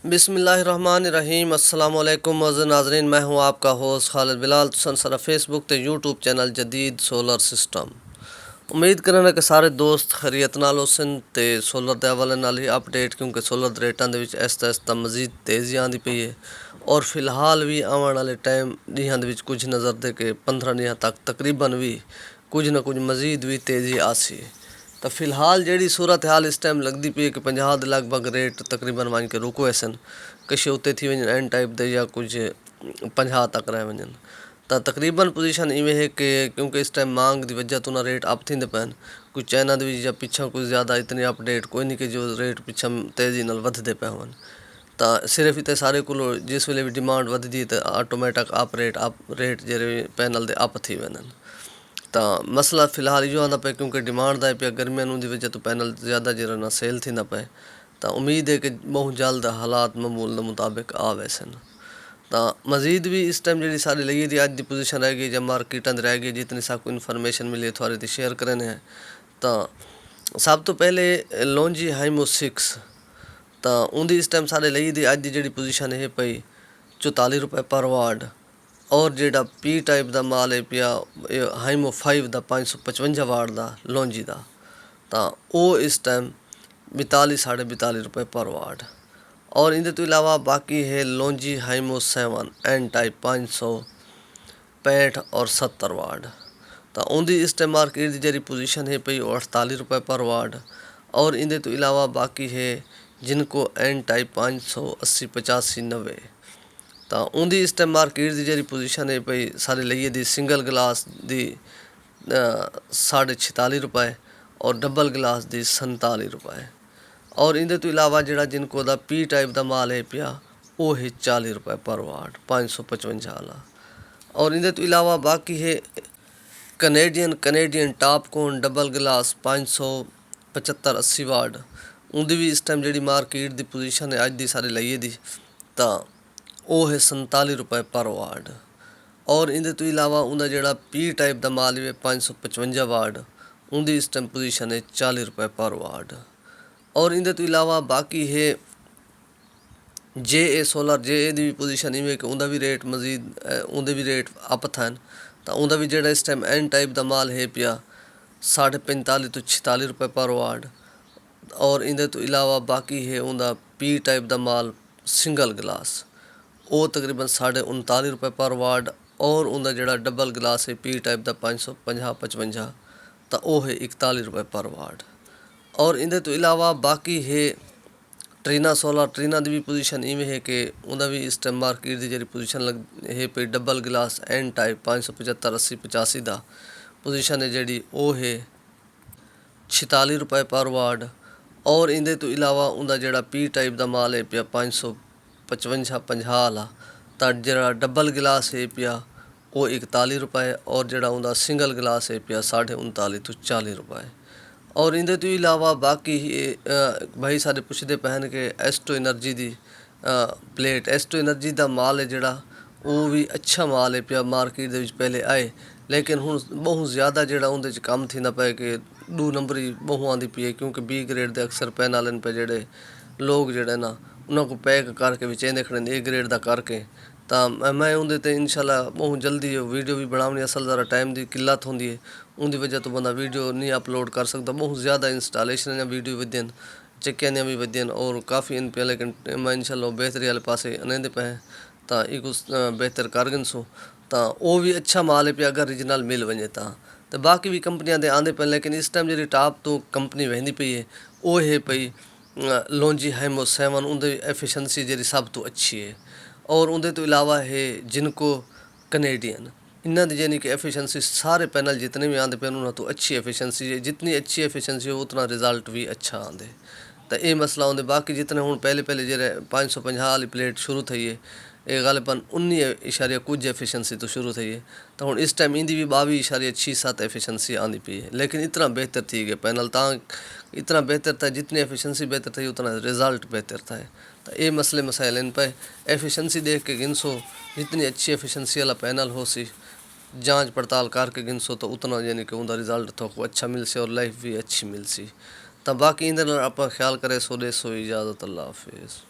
बिस्मिल्लाहिर्रहमानिर्रहीम अस्सलामुअलैकुम मौजूद नाज़रीन, मैं हूँ आपका होस्ट खालिद बिलाल। तुसन फेसबुक ते यूट्यूब चैनल जदीद सोलर सिस्टम। उम्मीद करना कि सारे दोस्त खैरियत नाल होसन ते सोलर दे हवाले नाल ही अपडेट, क्योंकि सोलर दे रेटां दे विच आहिस्ता मज़ीद तेज़ी आंदी पई है और फिलहाल भी आने वाले टाइम ॾींहां दे विच कुछ नज़र दे के 15 ॾींहां तक तकरीबन भी कुछ ना कुछ मज़ीद भी तेज़ी आसी। तो फिलहाल जी सूरत हाल इस टाइम लगती पई है कि 50 के लगभग रेट तकरीबन वहीं के रुको सन, कशे उत्ते थी वन एंड टाइप दे या कुछ 50 तक रह वन। तो तकरीबन पोजीशन इवें है कि क्योंकि इस टाइम मांग की वजह तो ना रेट अप थी पैन, कुछ चाइना भी या पिछा कुछ ज़्यादा इतनी अपडेट कोई नहीं कि जो रेट पिछा तेज़ी नाल वधदे पे होन। तो सिर्फ इतने सारे को जिस वे भी डिमांड वधदी तो ऑटोमैटिक रेट जे पैनल दे अप थी वनन। तो मसला फिलहाल यो आंदा पे क्योंकि डिमांड दा पे गर्मियों की वजह तो पैनल ज़्यादा जो सेल थी पे। तो उम्मीद है कि बहुत जल्द हालात मामूल के मुताबिक आ वैसन। तो मज़ीद भी इस टाइम जी सारी लगी थी अज की पोजीशन रह गई, जब मार्केटा रह गई जितनी सबको इन्फॉर्मेशन मिली थोड़ी थी शेयर करने हैं। तो सब तो पहले लॉन्जी हाइमो 6, तो उनकी इस टाइम सारे लगी थी अज की जी पोजीशन है पई 44 रुपए पर वार्ड। और जेड़ा पी टाइप का माल है पिया हाइमो 5 का 555 वाट का लॉन्जी का, तो वो इस टाइम 42 साढ़े 42 रुपए पर वाट। और इनके तो इलावा बाकी है लॉन्जी हाइमो 7 एन टाइप 565 और 70 वाट। तो उनकी इस टाइम मार्केट की जी पोजीशन है पई 48 रुपए पर वाट। और इनके तो इलावा बाकी है जिनको एन टाइप 580 85 90। तो उनकी इस टाइम मार्केट की जी पोजीशन है पई सारी लइए दी सिंगल गिलास की 46 रुपए और डबल गिलास की 47 रुपए। और इनके तो इलावा जरा जिनको दा पी टाइप का माल है पिया वो है 40 रुपए पर वाट 555 वाला। और इनके तो इलावा बाकी है कनेडियन टॉप कॉन डबल गिलास 575 80 वाट। उनकी भी इस टाइम जी मार्केट की पोजीशन है अज की सारी लइए दी, तो वो है 47 रुपए पर वाट। और इनके तो इलावा उनका जरा पी टाइप का माल है 555 वाट, उनकी इस टाइम पोजीशन है 40 रुपए पर वाट। और इनके तो इलावा बाकी है जे ए सोलर, जे ए की पोजीशन इवें कि उनका भी रेट मजीद उनके भी रेट अप था। तो उनका भी जरा इस टाइम एन टाइप का माल है पिया 45.5 तो 46 रुपए पर वाट। और इनके तो इलावा बाकी है उनका पी टाइप का माल सिंगल गिलास, वो तकरीबन 39.5 रुपए पर वाट। और उनका जरा डबल गिलास है पी टाइप का 550 55, तो वो है 41 रुपए पर वाट। और इनके तो इलावा बाकी है ट्रीना सोलर। ट्रीना की भी पोजीशन इवें है कि उनका भी इस टाइम मार्केट की जी पोजीशन लग है पे डबल गिलास एन टाइप 575 80 85 का पोजीशन है जी वो है 46 रुपए पर वाट। और इनके तो इलावा उनका जरा पी टाइप का माल है पिया 555 50 वाला, तो जरा डबल गिलास है पिया वो 41 रुपए। और जरा उनका सिंगल गिलास है पिया 39.5 तो 40 रुपए। और इनके तो इलावा बाकी भाई सारे पुछते पैन के एस्टो एनर्जी की प्लेट, एस्टो एनर्जी का माल है जरा वो भी अच्छा माल है पिया मार्केट के पहले आए, लेकिन हुण बहुत ज़्यादा जरा उनके कम थी पे कि 2 नंबर ही बहुत आती पी है, क्योंकि बी ग्रेड के अक्सर पैन वाले पे जोड़े लोग जोड़े ना उन्होंने पैक करके विचेंदे खड़े ए ग्रेड का करके। तो मैं उनके इंशाल्लाह बहुत जल्दी वीडियो भी बनानी, असल ज़रा टाइम की किल्लत होंगी है उनकी वजह तो बंदा वीडियो नहीं अपलोड कर सकता। बहुत ज़्यादा इंस्टॉलेशन वीडियो वधियन चक्कियां भी वधियन और काफ़ी इन पे, लेकिन मैं इंशाल्लाह बेहतरी वाले पासे अनेंदे पे हैं तो एक बेहतर करगन सो। तो वो भी अच्छा माल है पे अगर रीजनल मिल वजे तो बाकी भी कंपनियां दे आंदे पे, लेकिन इस टाइम जी टॉप तो कंपनी वहदी पई है वो है पई लॉन्जी हाइमो 7। उनकी एफिशिएंसी जी सब तो अच्छी है। और उनके तो इलावा है जिनको कनेडियन, इन्हों की यानी कि एफिशिएंसी सारे पैनल जितने भी आते पे उन्होंने तो अच्छी एफिशिएंसी है, जितनी अच्छी एफिशिएंसी हो उतना रिजल्ट भी अच्छा आते। तो ये मसला होंगे बाकी जितने हूँ पहले जे 550 वाली प्लेट शुरू थी है ये गालिबन 19 कुछ एफिशिएंसी तो शुरू थी है। तो हूँ इस टाइम इंदी भी 22.67 एफिशिएंसी आती पी है, लेकिन इतना बेहतर थी गए पैनल इतना बेहतर था, जितनी एफिशिएंसी बेहतर थी उतना रिजल्ट बेहतर था। तो ये मसले मसाइल इन पे एफिशिएंसी देख के गिनसो, जितनी अच्छी एफिशिएंसी वाला पैनल हो सी जांच पड़ताल करके गिनसो तो उतना यानी कि उनका रिजल्ट तो अच्छा मिलसी और लाइफ भी अच्छी मिलसी। तो बाकी इन आप ख्याल करे सो दे सो इजाज़त, अल्लाह हाफिज़।